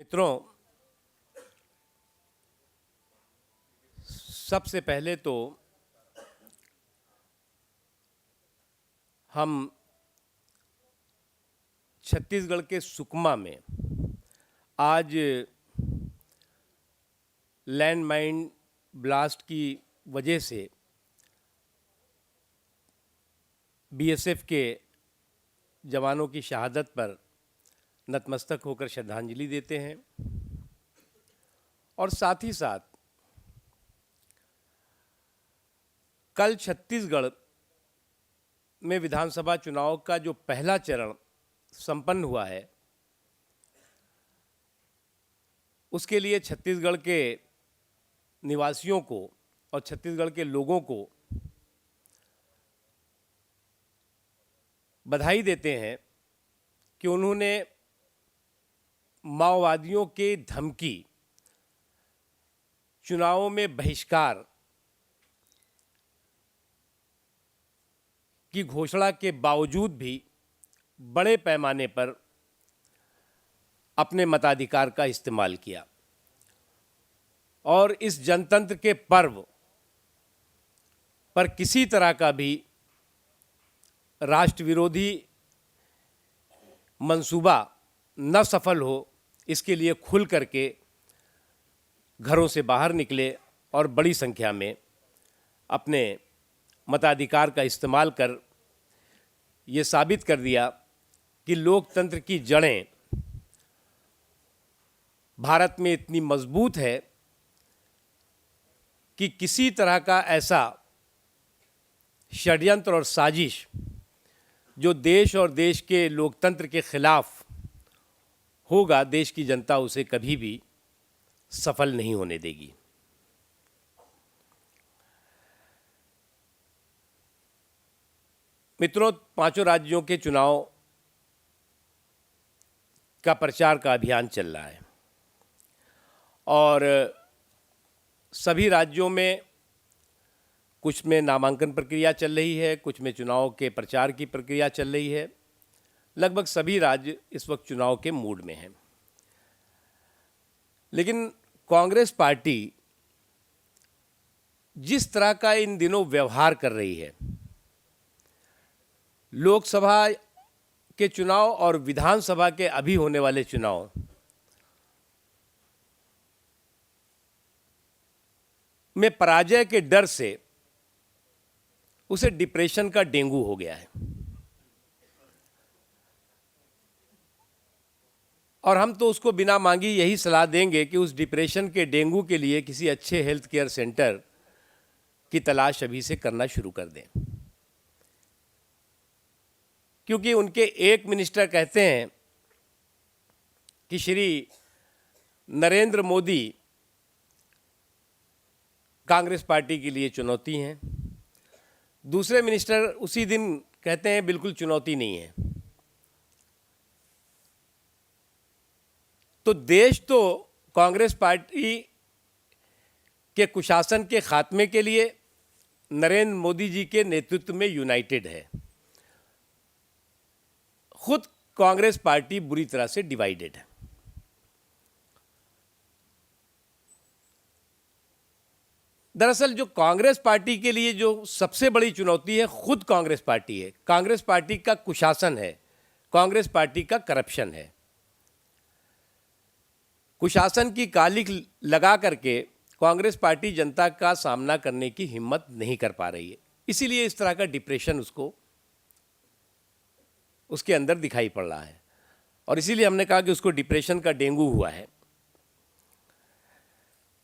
मित्रों, सबसे पहले तो हम छत्तीसगढ़ के सुकमा में आज लैंडमाइन ब्लास्ट की वजह से बीएसएफ के जवानों की शहादत पर नतमस्तक होकर श्रद्धांजलि देते हैं और साथ ही साथ कल छत्तीसगढ़ में विधानसभा चुनाव का जो पहला चरण संपन्न हुआ है, उसके लिए छत्तीसगढ़ के निवासियों को और छत्तीसगढ़ के लोगों को बधाई देते हैं कि उन्होंने माओवादियों के धमकी, चुनावों में बहिष्कार की घोषणा के बावजूद भी बड़े पैमाने पर अपने मताधिकार का इस्तेमाल किया और इस जनतंत्र के पर्व पर किसी तरह का भी राष्ट्र विरोधी मंसूबा न सफल हो, इसके लिए खुल करके घरों से बाहर निकले और बड़ी संख्या में अपने मताधिकार का इस्तेमाल कर ये साबित कर दिया कि लोकतंत्र की जड़ें भारत में इतनी मजबूत है कि किसी तरह का ऐसा षड्यंत्र और साजिश जो देश और देश के लोकतंत्र के खिलाफ होगा, देश की जनता उसे कभी भी सफल नहीं होने देगी। मित्रों, पांचों राज्यों के चुनाव का प्रचार का अभियान चल रहा है और सभी राज्यों में कुछ में नामांकन प्रक्रिया चल रही है, कुछ में चुनाव के प्रचार की प्रक्रिया चल रही है। लगभग सभी राज्य इस वक्त चुनाव के मूड में हैं, लेकिन कांग्रेस पार्टी जिस तरह का इन दिनों व्यवहार कर रही है, लोकसभा के चुनाव और विधानसभा के अभी होने वाले चुनाव में पराजय के डर से उसे डिप्रेशन का डेंगू हो गया है और हम तो उसको बिना मांगी यही सलाह देंगे कि उस डिप्रेशन के डेंगू के लिए किसी अच्छे हेल्थ केयर सेंटर की तलाश अभी से करना शुरू कर दें, क्योंकि उनके एक मिनिस्टर कहते हैं कि श्री नरेंद्र मोदी कांग्रेस पार्टी के लिए चुनौती हैं। दूसरे मिनिस्टर उसी दिन कहते हैं बिल्कुल चुनौती नहीं है। तो देश तो कांग्रेस पार्टी के कुशासन के खात्मे के लिए नरेंद्र मोदी जी के नेतृत्व में यूनाइटेड है। खुद कांग्रेस पार्टी बुरी तरह से डिवाइडेड है। दरअसल जो कांग्रेस पार्टी के लिए जो सबसे बड़ी चुनौती है, खुद कांग्रेस पार्टी है। कांग्रेस पार्टी का कुशासन है, कांग्रेस पार्टी का करप्शन है। कुशासन की कालिख लगा करके कांग्रेस पार्टी जनता का सामना करने की हिम्मत नहीं कर पा रही है, इसीलिए इस तरह का डिप्रेशन उसके अंदर दिखाई पड़ रहा है और इसीलिए हमने कहा कि उसको डिप्रेशन का डेंगू हुआ है।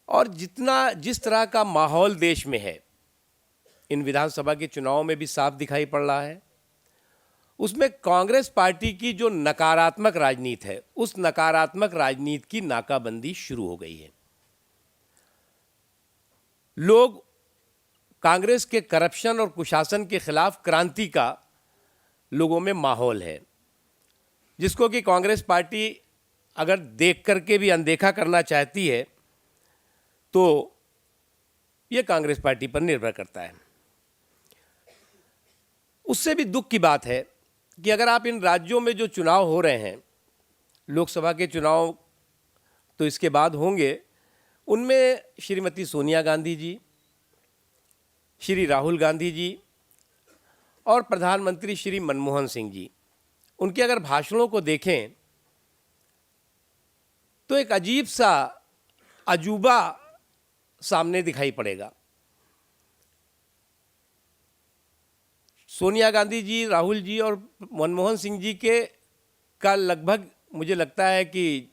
और जिस तरह का माहौल देश में है, इन विधानसभा के चुनाव में भी साफ दिखाई पड़ रहा है, उसमें कांग्रेस पार्टी की जो नकारात्मक राजनीति है, उस नकारात्मक राजनीति की नाकाबंदी शुरू हो गई है। लोग कांग्रेस के करप्शन और कुशासन के खिलाफ क्रांति का लोगों में माहौल है, जिसको कि कांग्रेस पार्टी अगर देख करके भी अनदेखा करना चाहती है तो ये कांग्रेस पार्टी पर निर्भर करता है। उससे भी दुख की बात है कि अगर आप इन राज्यों में जो चुनाव हो रहे हैं, लोकसभा के चुनाव तो इसके बाद होंगे, उनमें श्रीमती सोनिया गांधी जी, श्री राहुल गांधी जी और प्रधानमंत्री श्री मनमोहन सिंह जी। उनके अगर भाषणों को देखें तो एक अजीब सा अजूबा सामने दिखाई पड़ेगा। सोनिया गांधी जी, राहुल जी और मनमोहन सिंह जी के का लगभग मुझे लगता है कि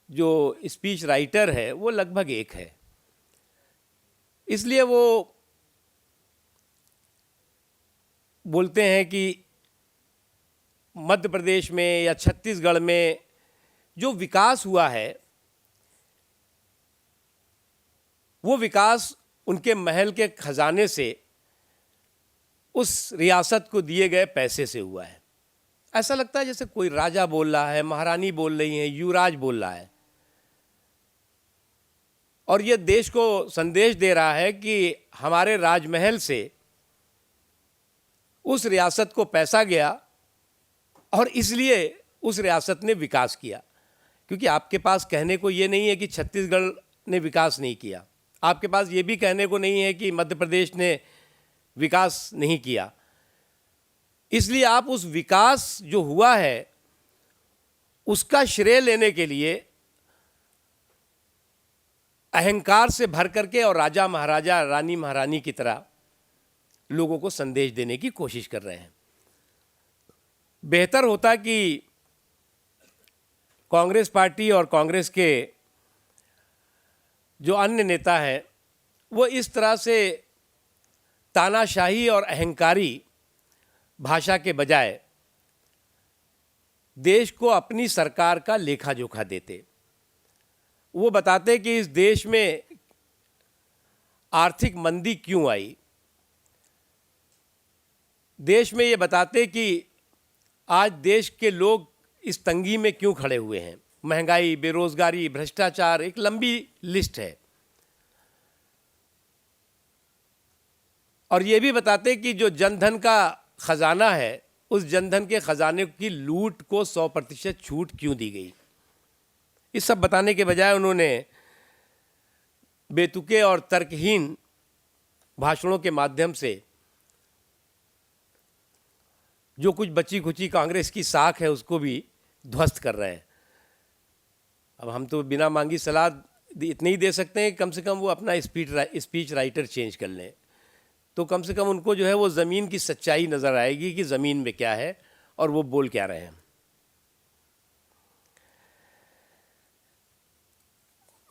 जो स्पीच राइटर है वो लगभग एक है, इसलिए वो बोलते हैं कि मध्य प्रदेश में या छत्तीसगढ़ में जो विकास हुआ है वो विकास उनके महल के खजाने से, उस रियासत को दिए गए पैसे से हुआ है। ऐसा लगता है जैसे कोई राजा बोल रहा है, महारानी बोल रही हैं, युवराज बोल रहा है, और ये देश को संदेश दे रहा है कि हमारे राजमहल से उस रियासत को पैसा गया और इसलिए उस रियासत ने विकास किया। क्योंकि आपके पास कहने को ये नहीं है कि छत्तीसगढ़ ने विकास नहीं किया, आपके पास ये भी कहने को नहीं है कि मध्य प्रदेश ने विकास नहीं किया। इसलिए आप उस विकास जो हुआ है उसका श्रेय लेने के लिए अहंकार से भर करके और राजा महाराजा, रानी महारानी की तरह लोगों को संदेश देने की कोशिश कर रहे हैं। बेहतर होता कि कांग्रेस पार्टी और कांग्रेस के जो अन्य नेता हैं वो इस तरह से तानाशाही और अहंकारी भाषा के बजाय देश को अपनी सरकार का लेखा जोखा देते। वो बताते कि इस देश में आर्थिक मंदी क्यों आई, देश में ये बताते कि आज देश के लोग इस तंगी में क्यों खड़े हुए हैं। महंगाई, बेरोजगारी, भ्रष्टाचार, एक लंबी लिस्ट है। और ये भी बताते कि जो जनधन का खजाना है उस जनधन के खजाने की लूट को 100% छूट क्यों दी गई। इस सब बताने के बजाय उन्होंने बेतुके और तर्कहीन भाषणों के माध्यम से जो कुछ बची खुची कांग्रेस की साख है उसको भी ध्वस्त कर रहे हैं। अब हम तो बिना मांगी सलाह इतनी ही दे सकते हैं कि कम से कम वो अपना स्पीच राइटर चेंज कर लें, तो कम से कम उनको जो है वो ज़मीन की सच्चाई नज़र आएगी कि ज़मीन में क्या है और वो बोल क्या रहे हैं।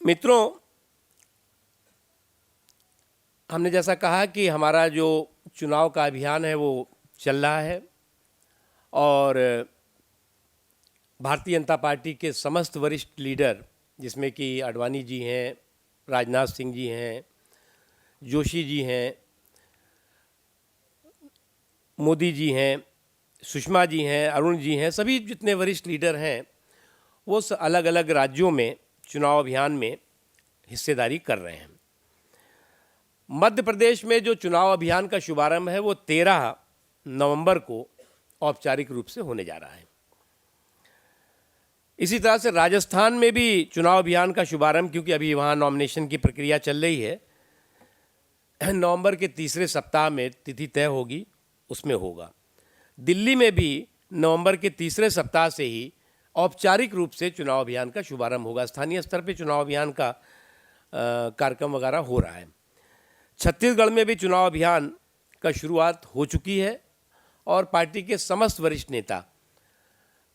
मित्रों, हमने जैसा कहा कि हमारा जो चुनाव का अभियान है वो चल रहा है और भारतीय जनता पार्टी के समस्त वरिष्ठ लीडर, जिसमें कि आडवाणी जी हैं, राजनाथ सिंह जी हैं, जोशी जी हैं, मोदी जी हैं, सुषमा जी हैं, अरुण जी हैं, सभी जितने वरिष्ठ लीडर हैं वो अलग अलग राज्यों में चुनाव अभियान में हिस्सेदारी कर रहे हैं। मध्य प्रदेश में जो चुनाव अभियान का शुभारंभ है वो 13 नवंबर को औपचारिक रूप से होने जा रहा है। इसी तरह से राजस्थान में भी चुनाव अभियान का शुभारंभ, क्योंकि अभी वहाँ नॉमिनेशन की प्रक्रिया चल रही है, नवंबर के तीसरे सप्ताह में तिथि तय होगी, उसमें होगा। दिल्ली में भी नवंबर के तीसरे सप्ताह से ही औपचारिक रूप से चुनाव अभियान का शुभारंभ होगा। स्थानीय स्तर पर चुनाव अभियान का कार्यक्रम वगैरह हो रहा है। छत्तीसगढ़ में भी चुनाव अभियान का शुरुआत हो चुकी है और पार्टी के समस्त वरिष्ठ नेता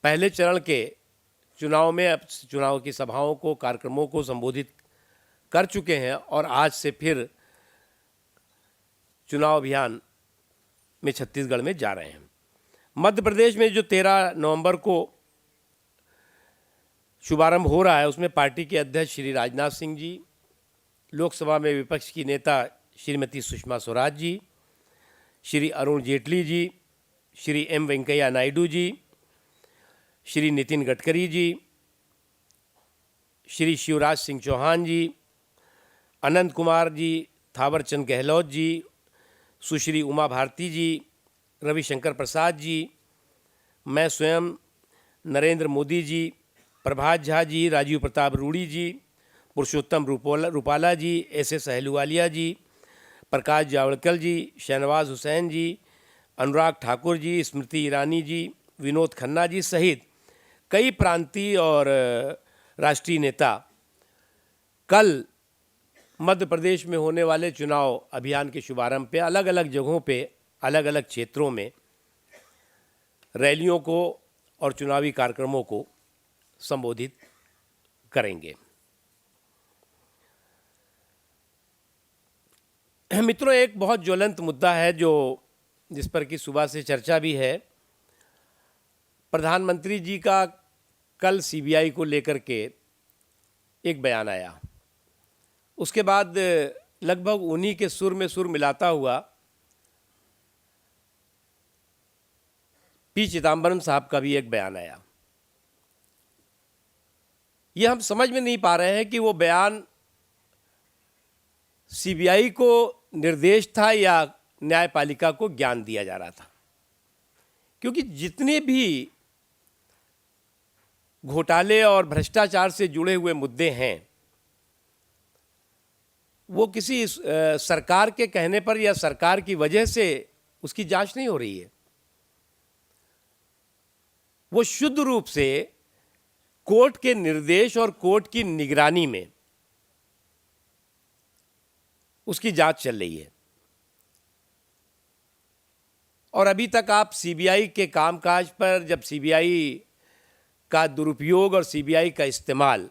पहले चरण के चुनाव में अब चुनाव की सभाओं को, कार्यक्रमों को संबोधित कर चुके हैं और आज से फिर चुनाव अभियान में छत्तीसगढ़ में जा रहे हैं। मध्य प्रदेश में जो 13 नवंबर को शुभारंभ हो रहा है उसमें पार्टी के अध्यक्ष श्री राजनाथ सिंह जी, लोकसभा में विपक्ष की नेता श्रीमती सुषमा स्वराज जी, श्री अरुण जेटली जी, श्री एम वेंकैया नायडू जी, श्री नितिन गडकरी जी, श्री शिवराज सिंह चौहान जी, अनंत कुमार जी, थावरचंद गहलोत जी, सुश्री उमा भारती जी, रविशंकर प्रसाद जी, मैं स्वयं, नरेंद्र मोदी जी, प्रभात झा जी, राजीव प्रताप रूड़ी जी, पुरुषोत्तम रूपाला जी, एस अहलूवालिया जी, प्रकाश जावड़ेकर जी, शहनवाज हुसैन जी, अनुराग ठाकुर जी, स्मृति ईरानी जी, विनोद खन्ना जी सहित कई प्रांतीय और राष्ट्रीय नेता कल मध्य प्रदेश में होने वाले चुनाव अभियान के शुभारंभ पे अलग अलग जगहों पे, अलग अलग क्षेत्रों में रैलियों को और चुनावी कार्यक्रमों को संबोधित करेंगे। मित्रों, एक बहुत ज्वलंत मुद्दा है जिस पर कि सुबह से चर्चा भी है। प्रधानमंत्री जी का कल सीबीआई को लेकर के एक बयान आया, उसके बाद लगभग उन्हीं के सुर में सुर मिलाता हुआ पी चिदम्बरम साहब का भी एक बयान आया। यह हम समझ में नहीं पा रहे हैं कि वो बयान सीबीआई को निर्देश था या न्यायपालिका को ज्ञान दिया जा रहा था, क्योंकि जितने भी घोटाले और भ्रष्टाचार से जुड़े हुए मुद्दे हैं वो किसी सरकार के कहने पर या सरकार की वजह से उसकी जांच नहीं हो रही है। वो शुद्ध रूप से कोर्ट के निर्देश और कोर्ट की निगरानी में उसकी जांच चल रही है। और अभी तक आप सीबीआई के कामकाज पर, जब सीबीआई का दुरुपयोग और सीबीआई का इस्तेमाल,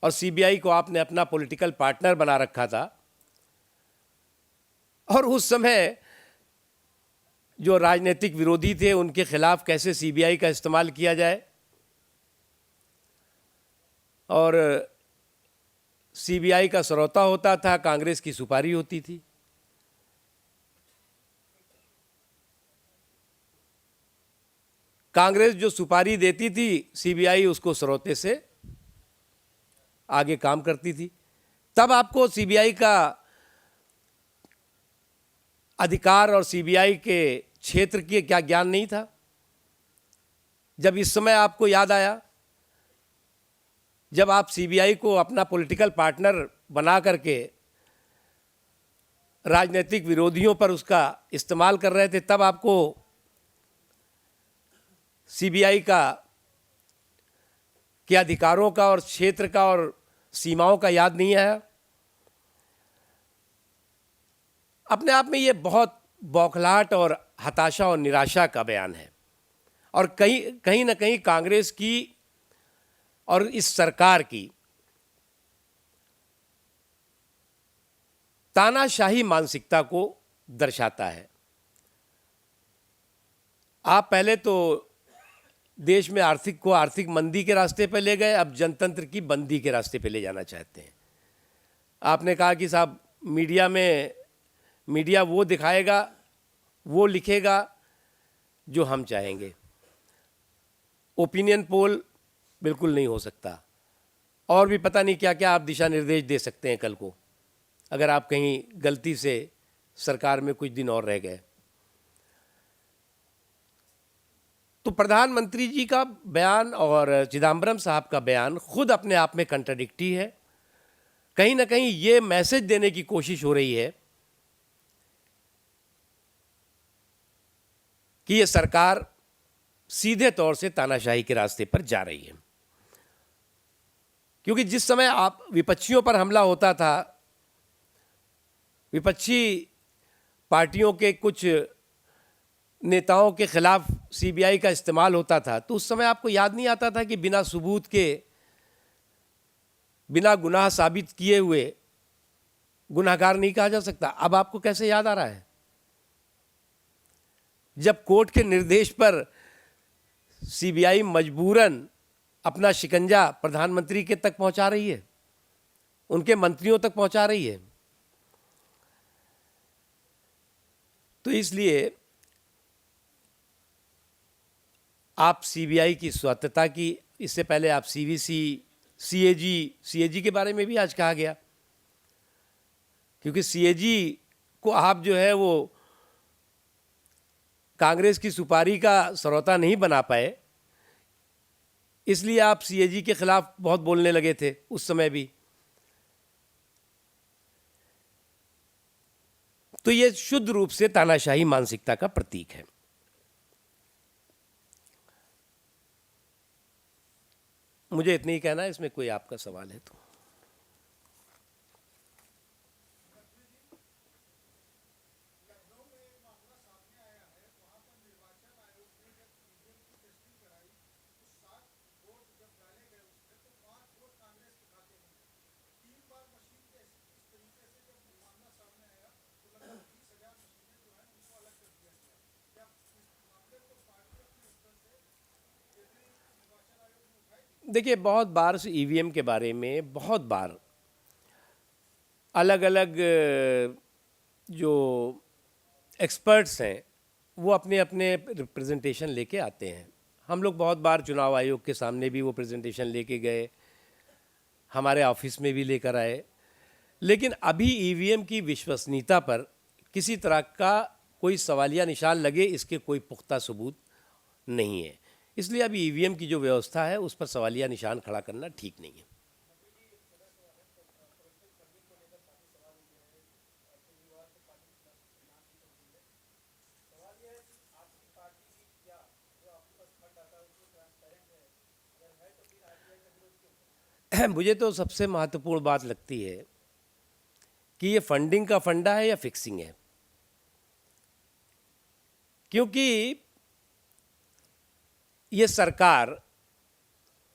और सीबीआई को आपने अपना पॉलिटिकल पार्टनर बना रखा था, और उस समय जो राजनीतिक विरोधी थे उनके खिलाफ कैसे सीबीआई का इस्तेमाल किया जाए, और सीबीआई का सरौता होता था, कांग्रेस की सुपारी होती थी। कांग्रेस जो सुपारी देती थी, सीबीआई उसको सरौते से आगे काम करती थी। तब आपको सीबीआई का अधिकार और सीबीआई के क्षेत्र के क्या ज्ञान नहीं था। जब इस समय आपको याद आया, जब आप सीबीआई को अपना पॉलिटिकल पार्टनर बना करके राजनीतिक विरोधियों पर उसका इस्तेमाल कर रहे थे, तब आपको सीबीआई के अधिकारों का और क्षेत्र का और सीमाओं का याद नहीं आया। अपने आप में ये बहुत बौखलाहट और हताशा और निराशा का बयान है, और कहीं ना कहीं कांग्रेस की और इस सरकार की तानाशाही मानसिकता को दर्शाता है। आप पहले तो देश में आर्थिक मंदी के रास्ते पर ले गए, अब जनतंत्र की बंदी के रास्ते पे ले जाना चाहते हैं। आपने कहा कि साहब मीडिया वो दिखाएगा, वो लिखेगा जो हम चाहेंगे। ओपिनियन पोल बिल्कुल नहीं हो सकता, और भी पता नहीं क्या क्या आप दिशा निर्देश दे सकते हैं कल को, अगर आप कहीं गलती से सरकार में कुछ दिन और रह गए। तो प्रधानमंत्री जी का बयान और चिदम्बरम साहब का बयान खुद अपने आप में कंट्राडिक्टी है। कहीं ना कहीं ये मैसेज देने की कोशिश हो रही है कि ये सरकार सीधे तौर से तानाशाही के रास्ते पर जा रही है। क्योंकि जिस समय आप विपक्षियों पर हमला होता था, विपक्षी पार्टियों के कुछ नेताओं के खिलाफ सीबीआई का इस्तेमाल होता था, तो उस समय आपको याद नहीं आता था कि बिना सबूत के, बिना गुनाह साबित किए हुए गुनाहगार नहीं कहा जा सकता। अब आपको कैसे याद आ रहा है, जब कोर्ट के निर्देश पर सीबीआई मजबूरन अपना शिकंजा प्रधानमंत्री के तक पहुंचा रही है, उनके मंत्रियों तक पहुंचा रही है। तो इसलिए आप सीबीआई की स्वायत्तता की, इससे पहले आप सीवीसी, सीएजी के बारे में भी आज कहा गया, क्योंकि सीएजी को आप जो है वो कांग्रेस की सुपारी का सरौता नहीं बना पाए, इसलिए आप सीएजी के खिलाफ बहुत बोलने लगे थे उस समय भी। तो ये शुद्ध रूप से तानाशाही मानसिकता का प्रतीक है। मुझे इतना ही कहना है, इसमें कोई आपका सवाल है तो। देखिए, बहुत बार से ईवीएम के बारे में बहुत बार अलग अलग जो एक्सपर्ट्स हैं वो अपने अपने रिप्रेजेंटेशन लेके आते हैं। हम लोग बहुत बार चुनाव आयोग के सामने भी वो प्रेजेंटेशन लेके गए, हमारे ऑफिस में भी लेकर आए, लेकिन अभी ईवीएम की विश्वसनीयता पर किसी तरह का कोई सवालिया निशान लगे इसके कोई पुख्ता सबूत नहीं है। इसलिए अभी ईवीएम की जो व्यवस्था है उस पर सवालिया निशान खड़ा करना ठीक नहीं है। मुझे तो सबसे महत्वपूर्ण बात लगती है कि ये फंडिंग का फंडा है या फिक्सिंग है, क्योंकि ये सरकार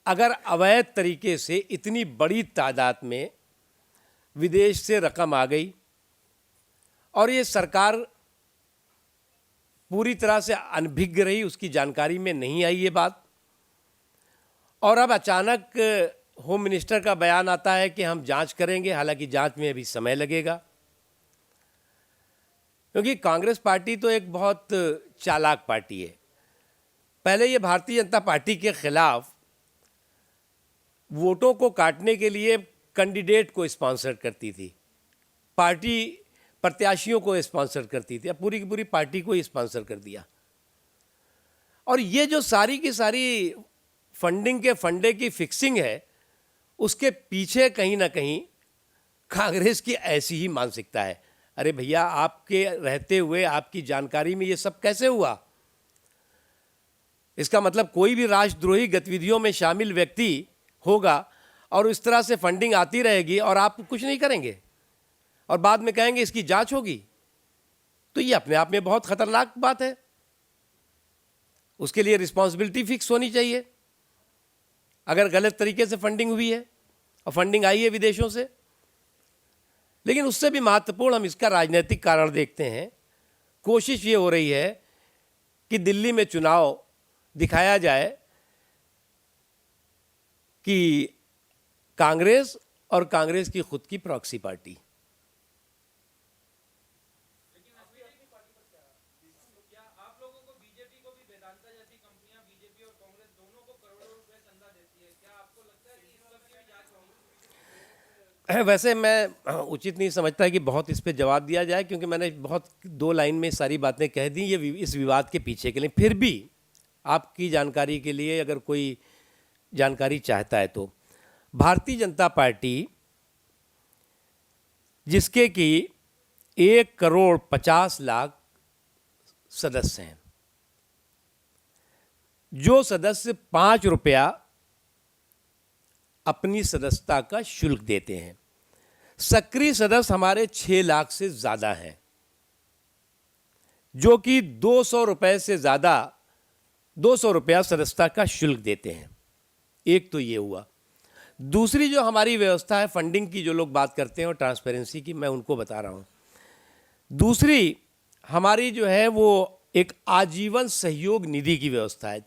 अगर अवैध तरीके से इतनी बड़ी तादाद में विदेश से रकम आ गई और ये सरकार पूरी तरह से अनभिज्ञ रही, उसकी जानकारी में नहीं आई ये बात, और अब अचानक होम मिनिस्टर का बयान आता है कि हम जांच करेंगे, हालांकि जांच में अभी समय लगेगा। क्योंकि कांग्रेस पार्टी तो एक बहुत चालाक पार्टी है। पहले ये भारतीय जनता पार्टी के खिलाफ वोटों को काटने के लिए कैंडिडेट को स्पॉन्सर करती थी, पार्टी प्रत्याशियों को स्पॉन्सर करती थी, अब पूरी की पूरी पार्टी को ही स्पॉन्सर कर दिया। और ये जो सारी की सारी फंडिंग के फंडे की फिक्सिंग है, उसके पीछे कहीं ना कहीं कांग्रेस की ऐसी ही मानसिकता है। अरे भैया, आपके रहते हुए आपकी जानकारी में ये सब कैसे हुआ? इसका मतलब कोई भी राष्ट्रद्रोही गतिविधियों में शामिल व्यक्ति होगा और इस तरह से फंडिंग आती रहेगी और आप कुछ नहीं करेंगे और बाद में कहेंगे इसकी जांच होगी, तो ये अपने आप में बहुत खतरनाक बात है। उसके लिए रिस्पॉन्सिबिलिटी फिक्स होनी चाहिए। अगर गलत तरीके से फंडिंग हुई है और फंडिंग आई है विदेशों से। लेकिन उससे भी महत्वपूर्ण हम इसका राजनीतिक कारण देखते हैं। कोशिश ये हो रही है कि दिल्ली में चुनाव दिखाया जाए कि कांग्रेस और कांग्रेस की खुद की प्रॉक्सी पार्टी। वैसे मैं उचित नहीं समझता कि बहुत इस पे जवाब दिया जाए, क्योंकि मैंने बहुत 2 लाइन में सारी बातें कह दी ये इस विवाद के पीछे के लिए। फिर भी आपकी जानकारी के लिए, अगर कोई जानकारी चाहता है, तो भारतीय जनता पार्टी, जिसके कि 1,50,00,000 सदस्य हैं, जो सदस्य 5 रुपया अपनी सदस्यता का शुल्क देते हैं, सक्रिय सदस्य हमारे 6 लाख से ज़्यादा हैं, जो कि 200 रुपये से ज़्यादा 200 रुपया सदस्यता का शुल्क देते हैं। एक तो ये हुआ। दूसरी जो हमारी व्यवस्था है फंडिंग की, जो लोग बात करते हैं और ट्रांसपेरेंसी की, मैं उनको बता रहा हूँ। दूसरी हमारी जो है वो एक आजीवन सहयोग निधि की व्यवस्था है,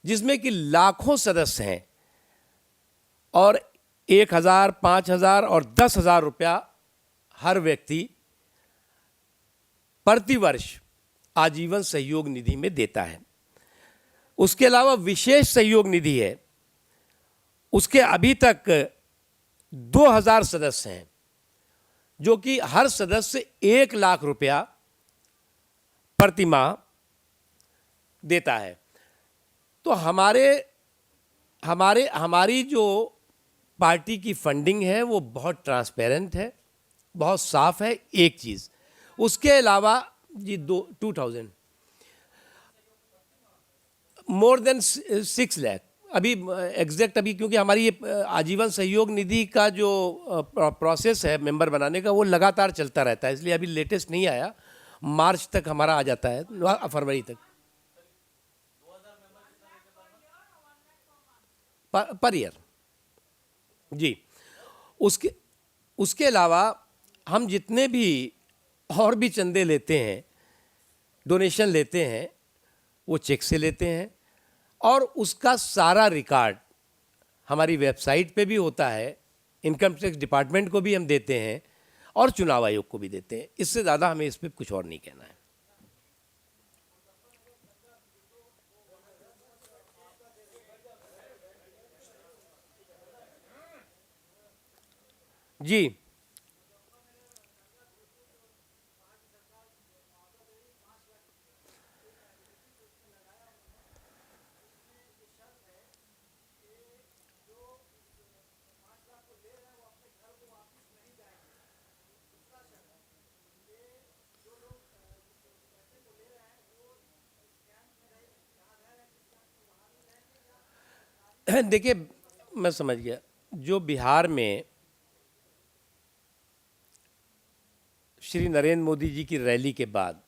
जिसमें कि लाखों सदस्य हैं और 1,000, 5,000 और 10,000 रुपया हर व्यक्ति प्रतिवर्ष आजीवन सहयोग निधि में देता है। उसके अलावा विशेष सहयोग निधि है, उसके अभी तक 2,000 सदस्य हैं, जो कि हर सदस्य 1 लाख रुपया प्रति माह देता है। तो हमारे हमारी जो पार्टी की फंडिंग है वो बहुत ट्रांसपेरेंट है, बहुत साफ है। एक चीज़ उसके अलावा जी 2000 मोर देन 6 लाख अभी एग्जैक्ट, अभी क्योंकि हमारी ये आजीवन सहयोग निधि का जो प्रोसेस है मेंबर बनाने का वो लगातार चलता रहता है, इसलिए अभी लेटेस्ट नहीं आया। मार्च तक हमारा आ जाता है, फरवरी तक पर ईयर जी। उसके उसके अलावा हम जितने भी और भी चंदे लेते हैं, डोनेशन लेते हैं, वो चेक से लेते हैं और उसका सारा रिकॉर्ड हमारी वेबसाइट पे भी होता है। इनकम टैक्स डिपार्टमेंट को भी हम देते हैं और चुनाव आयोग को भी देते हैं। इससे ज़्यादा हमें इस पर कुछ और नहीं कहना है। जी देखिए, मैं समझ गया। जो बिहार में श्री नरेंद्र मोदी जी की रैली के बाद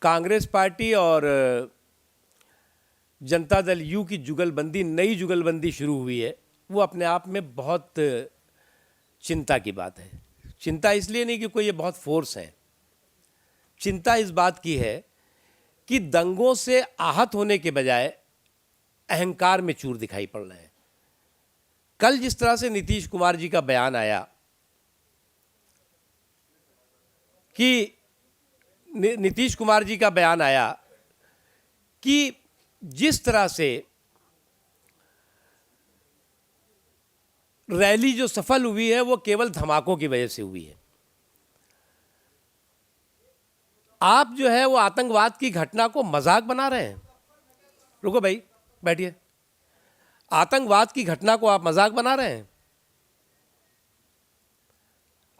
कांग्रेस पार्टी और जनता दल यू की जुगलबंदी, नई जुगलबंदी शुरू हुई है, वो अपने आप में बहुत चिंता की बात है। चिंता इसलिए नहीं कि कोई ये बहुत फोर्स है, चिंता इस बात की है कि दंगों से आहत होने के बजाय अहंकार में चूर दिखाई पड़ रहे हैं। कल जिस तरह से नीतीश कुमार जी का बयान आया कि नीतीश कुमार जी का बयान आया कि जिस तरह से रैली जो सफल हुई है वो केवल धमाकों की वजह से हुई है। आप जो है वो आतंकवाद की घटना को मजाक बना रहे हैं। रुको भाई, बैठिए। आतंकवाद की घटना को आप मजाक बना रहे हैं।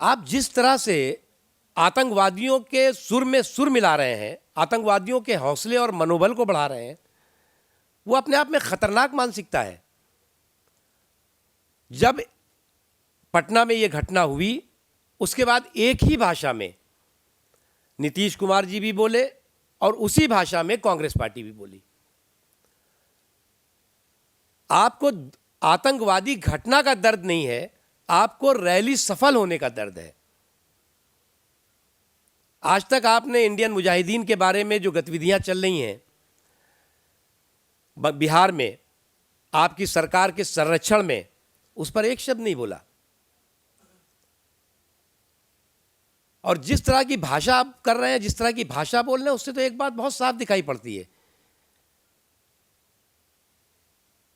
आप जिस तरह से आतंकवादियों के सुर में सुर मिला रहे हैं, आतंकवादियों के हौसले और मनोबल को बढ़ा रहे हैं, वो अपने आप में खतरनाक मानसिकता है। जब पटना में ये घटना हुई उसके बाद एक ही भाषा में नीतीश कुमार जी भी बोले और उसी भाषा में कांग्रेस पार्टी भी बोली। आपको आतंकवादी घटना का दर्द नहीं है, आपको रैली सफल होने का दर्द है। आज तक आपने इंडियन मुजाहिदीन के बारे में जो गतिविधियां चल रही हैं बिहार में आपकी सरकार के संरक्षण में, उस पर एक शब्द नहीं बोला। और जिस तरह की भाषा आप कर रहे हैं, जिस तरह की भाषा बोल रहे हैं, उससे तो एक बात बहुत साफ दिखाई पड़ती है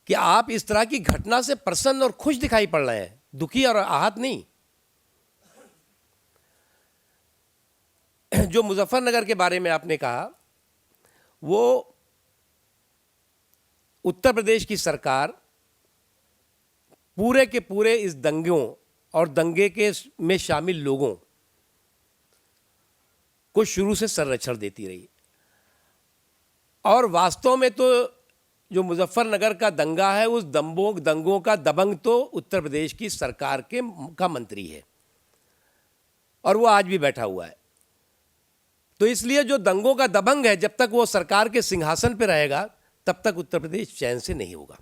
कि आप इस तरह की घटना से प्रसन्न और खुश दिखाई पड़ रहे हैं, दुखी और आहत नहीं। जो मुजफ्फरनगर के बारे में आपने कहा, वो उत्तर प्रदेश की सरकार पूरे के पूरे इस दंगों और दंगे के में शामिल लोगों को शुरू से संरक्षण देती रही। और वास्तव में तो जो मुजफ्फरनगर का दंगा है, उस दंगों का दबंग तो उत्तर प्रदेश की सरकार का मंत्री है और वो आज भी बैठा हुआ है। तो इसलिए जो दंगों का दबंग है, जब तक वो सरकार के सिंहासन पर रहेगा तब तक उत्तर प्रदेश चैन से नहीं होगा।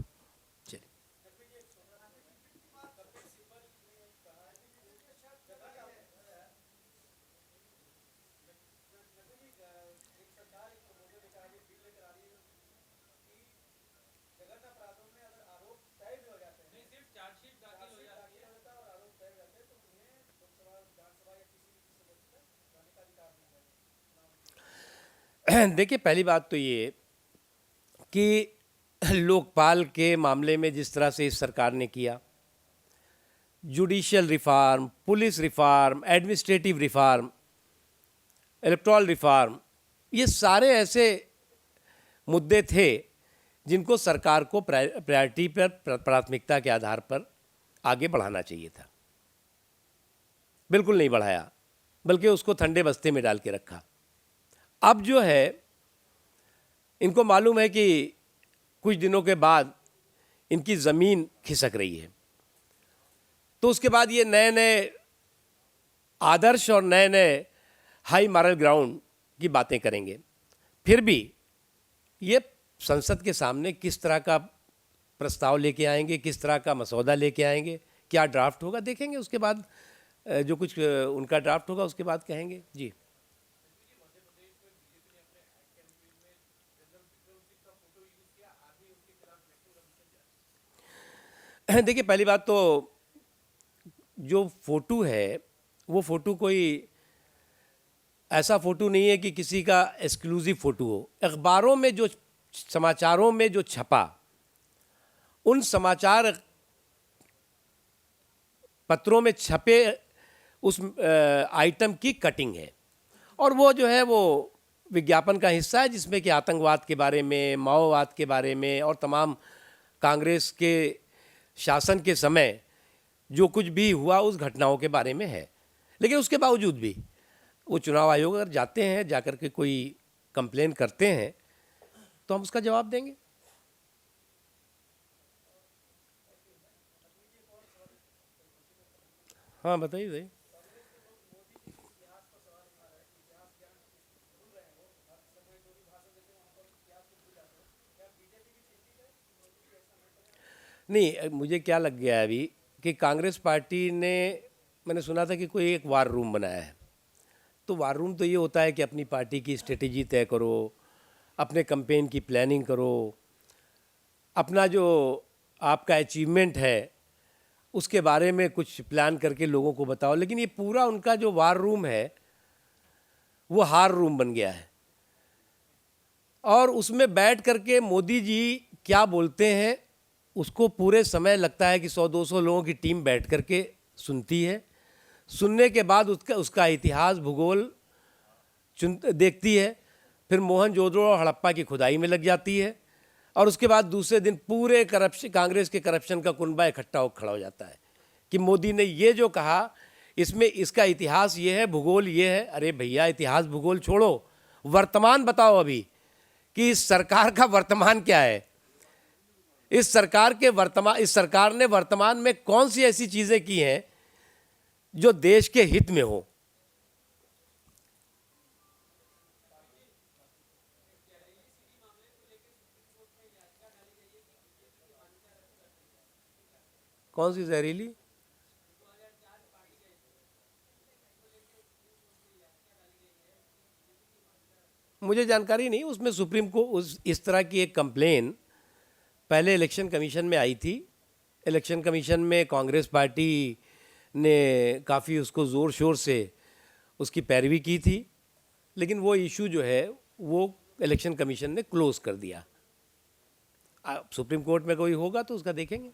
देखिए, पहली बात तो ये कि लोकपाल के मामले में जिस तरह से इस सरकार ने किया, judicial reform, police reform, administrative reform, electoral reform, ये सारे ऐसे मुद्दे थे जिनको सरकार को प्रायोरिटी पर, प्राथमिकता के आधार पर आगे बढ़ाना चाहिए था। बिल्कुल नहीं बढ़ाया, बल्कि उसको ठंडे बस्ते में डाल के रखा। अब जो है इनको मालूम है कि कुछ दिनों के बाद इनकी ज़मीन खिसक रही है, तो उसके बाद ये नए नए आदर्श और नए नए हाई मॉरल ग्राउंड की बातें करेंगे। फिर भी ये संसद के सामने किस तरह का प्रस्ताव लेके आएंगे, किस तरह का मसौदा लेके आएंगे, क्या ड्राफ्ट होगा देखेंगे। उसके बाद जो कुछ उनका ड्राफ्ट होगा उसके बाद कहेंगे। जी देखिए, पहली बात तो जो फ़ोटो है वो फ़ोटो कोई ऐसा फ़ोटो नहीं है कि किसी का एक्सक्लूसिव फ़ोटो हो। अखबारों में जो, समाचारों में जो छपा, उन समाचार पत्रों में छपे उस आइटम की कटिंग है, और वो जो है वो विज्ञापन का हिस्सा है, जिसमें कि आतंकवाद के बारे में, माओवाद के बारे में और तमाम कांग्रेस के शासन के समय जो कुछ भी हुआ उस घटनाओं के बारे में है। लेकिन उसके बावजूद भी वो चुनाव आयोग अगर जाते हैं, जाकर के कोई कंप्लेन करते हैं, तो हम उसका जवाब देंगे। हाँ बताइए भाई। नहीं, मुझे क्या लग गया है अभी कि कांग्रेस पार्टी ने, मैंने सुना था कि कोई एक वार रूम बनाया है। तो वार रूम तो ये होता है कि अपनी पार्टी की स्ट्रेटेजी तय करो, अपने कैंपेन की प्लानिंग करो, अपना जो आपका अचीवमेंट है उसके बारे में कुछ प्लान करके लोगों को बताओ। लेकिन ये पूरा उनका जो वार रूम है वो हार रूम बन गया है, और उसमें बैठ करके मोदी जी क्या बोलते हैं उसको पूरे समय लगता है कि 100-200 लोगों की टीम बैठ करके सुनती है। सुनने के बाद उसका इतिहास, भूगोल देखती है, फिर मोहनजोदड़ो और हड़प्पा की खुदाई में लग जाती है, और उसके बाद दूसरे दिन पूरे करप्शन, कांग्रेस के करप्शन का कुनबा इकट्ठा हो खड़ा हो जाता है कि मोदी ने ये जो कहा इसमें इसका इतिहास ये है, भूगोल ये है। अरे भैया, इतिहास भूगोल छोड़ो, वर्तमान बताओ अभी कि इस सरकार का वर्तमान क्या है। इस सरकार ने वर्तमान में कौन सी ऐसी चीज़ें की हैं जो देश के हित में हो। कौन सी जहरीली? मुझे जानकारी नहीं। उसमें सुप्रीम को इस तरह की एक कंप्लेन पहले इलेक्शन कमीशन में आई थी। इलेक्शन कमीशन में कांग्रेस पार्टी ने काफ़ी उसको ज़ोर शोर से उसकी पैरवी की थी, लेकिन वो इशू जो है वो इलेक्शन कमीशन ने क्लोज़ कर दिया। सुप्रीम कोर्ट में कोई होगा तो उसका देखेंगे।